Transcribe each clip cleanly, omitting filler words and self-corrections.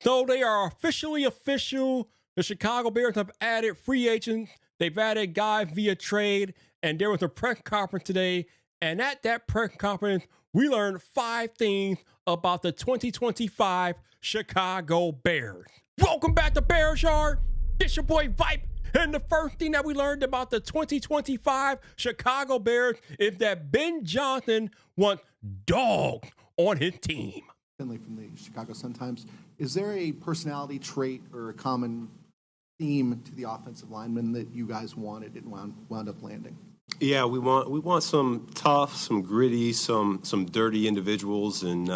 So they are officially official. The Chicago Bears have added free agents. They've added guys via trade. And there was a press conference today. And at that press conference, we learned 5 things about the 2025 Chicago Bears. Welcome back to Bears Yard. It's your boy Vipe. And the first thing that we learned about the 2025 Chicago Bears is that Ben Johnson wants dogs on his team. Finley from the Chicago Sun-Times. Is there a personality trait or a common theme to the offensive lineman that you guys wanted and wound up landing? Yeah, we want some tough, some gritty, some dirty individuals, and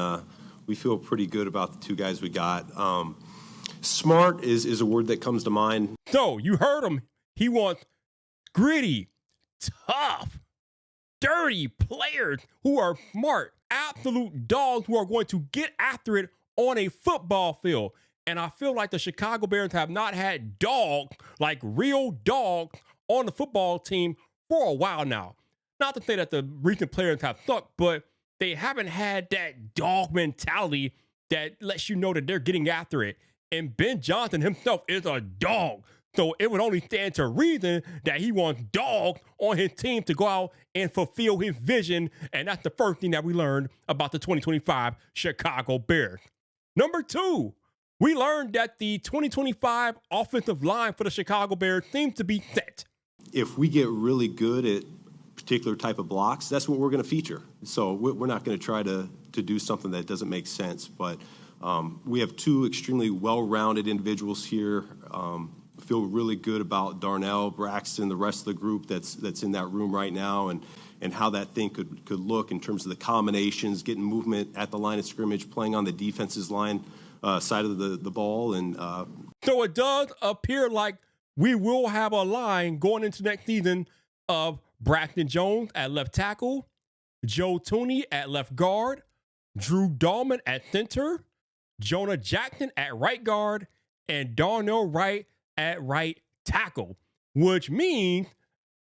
we feel pretty good about the 2 guys we got. Smart is a word that comes to mind. So you heard him. He wants gritty, tough, dirty players who are smart, absolute dogs who are going to get after it on a football field. And I feel like the Chicago Bears have not had dogs, like real dogs, on the football team for a while now. Not to say that the recent players have sucked, but they haven't had that dog mentality that lets you know that they're getting after it. And Ben Johnson himself is a dog. So it would only stand to reason that he wants dogs on his team to go out and fulfill his vision. And that's the first thing that we learned about the 2025 Chicago Bears. Number 2, we learned that the 2025 offensive line for the Chicago Bears seems to be set. If we get really good at particular type of blocks, that's what we're going to feature. So we're not going to try to do something that doesn't make sense. But we have 2 extremely well-rounded individuals here. Feel really good about Darnell, Braxton, the rest of the group that's in that room right now, and how that thing could look in terms of the combinations, getting movement at the line of scrimmage, playing on the defense's line side of the ball. And so it does appear like we will have a line going into next season of Braxton Jones at left tackle, Joe Tooney at left guard, Drew Dalman at center, Jonah Jackson at right guard, and Darnell Wright at right tackle, which means,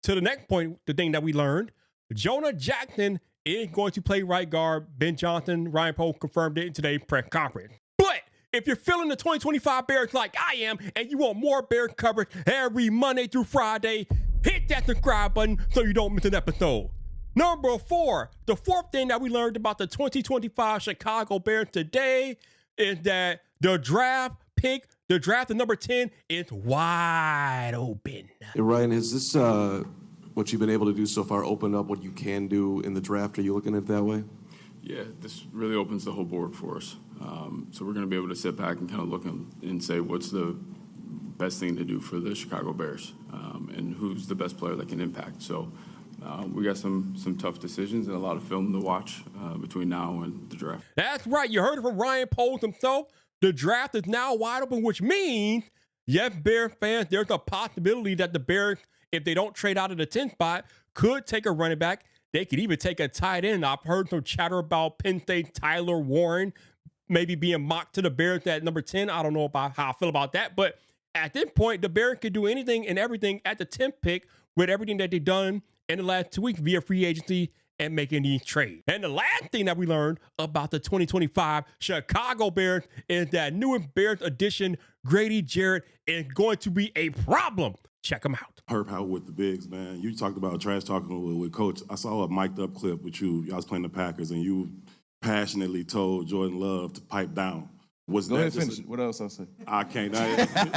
to the next point, the thing that we learned, Jonah Jackson is going to play right guard. Ben Johnson, Ryan Post confirmed it in today's press conference. But if you're feeling the 2025 Bears like I am, and you want more Bears coverage every Monday through Friday, hit that subscribe button so you don't miss an episode. Number 4, the 4th thing that we learned about the 2025 Chicago Bears today is that the draft at number 10 is wide open. Hey, Ryan, has this, what you've been able to do so far, opened up what you can do in the draft? Are you looking at it that way? Yeah, this really opens the whole board for us. So we're going to be able to sit back and kind of look and say what's the best thing to do for the Chicago Bears and who's the best player that can impact. So we got some tough decisions and a lot of film to watch between now and the draft. That's right. You heard it from Ryan Poles himself. The draft is now wide open, which means, yes, Bears fans, there's a possibility that the Bears, if they don't trade out of the 10th spot, could take a running back. They could even take a tight end. I've heard some chatter about Penn State Tyler Warren maybe being mocked to the Bears at number 10. I don't know about how I feel about that. But at this point, the Bears could do anything and everything at the 10th pick with everything that they've done in the last 2 weeks via free agency and making these trades. And the last thing that we learned about the 2025 Chicago Bears is that newest Bears addition, Grady Jarrett, is going to be a problem. Check him out. Herb, how with the bigs, man. You talked about trash talking with Coach. I saw a mic'd up clip with you. Y'all was playing the Packers, and you passionately told Jordan Love to pipe down. Go ahead, finish it. What else I say? I can't. You know what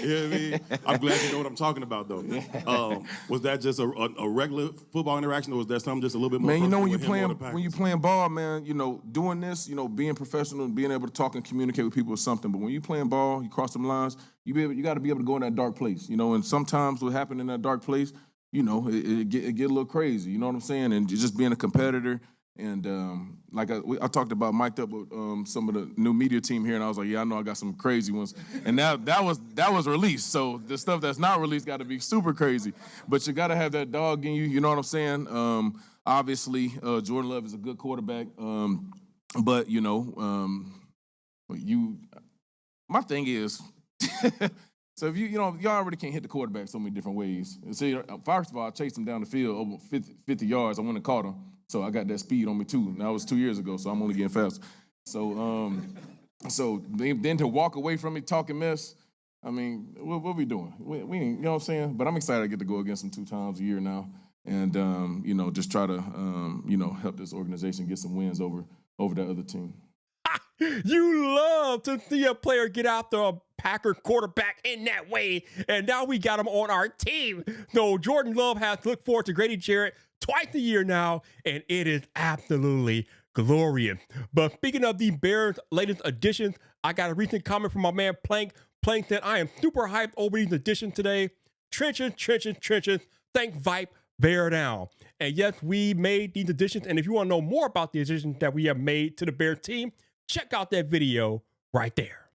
I mean? I'm glad you know what I'm talking about, though. Was that just a regular football interaction, or was there something just a little bit more? Man, you know when you playing ball, man, you know, doing this, you know, being professional and being able to talk and communicate with people is something. But when you playing ball, you cross them lines, you got to be able to go in that dark place, you know. And sometimes what happened in that dark place, you know, it get a little crazy. You know what I'm saying? And just being a competitor. And like I talked about mic'd up with some of the new media team here, and I was like, yeah, I know I got some crazy ones. And that was released. So the stuff that's not released got to be super crazy. But you got to have that dog in you. You know what I'm saying? Obviously, Jordan Love is a good quarterback. But you know, my thing is. So if y'all already can't hit the quarterback so many different ways. See, first of all, I chased him down the field over 50 yards. I went and caught him. So I got that speed on me too. And that was 2 years ago, so I'm only getting faster. So So then to walk away from me talking mess, I mean, what we doing? We ain't, you know what I'm saying? But I'm excited to get to go against them 2 times a year now, and just try to help this organization get some wins over that other team. You love to see a player get after a Packer quarterback in that way, and now we got him on our team. So Jordan Love has to look forward to Grady Jarrett twice a year now, and it is absolutely glorious. But speaking of the Bears' latest additions, I got a recent comment from my man Plank. Plank said, I am super hyped over these additions today. Trenches. Thank Vipe, bear down. And yes, we made these additions, and if you want to know more about the additions that we have made to the Bears team, check out that video right there.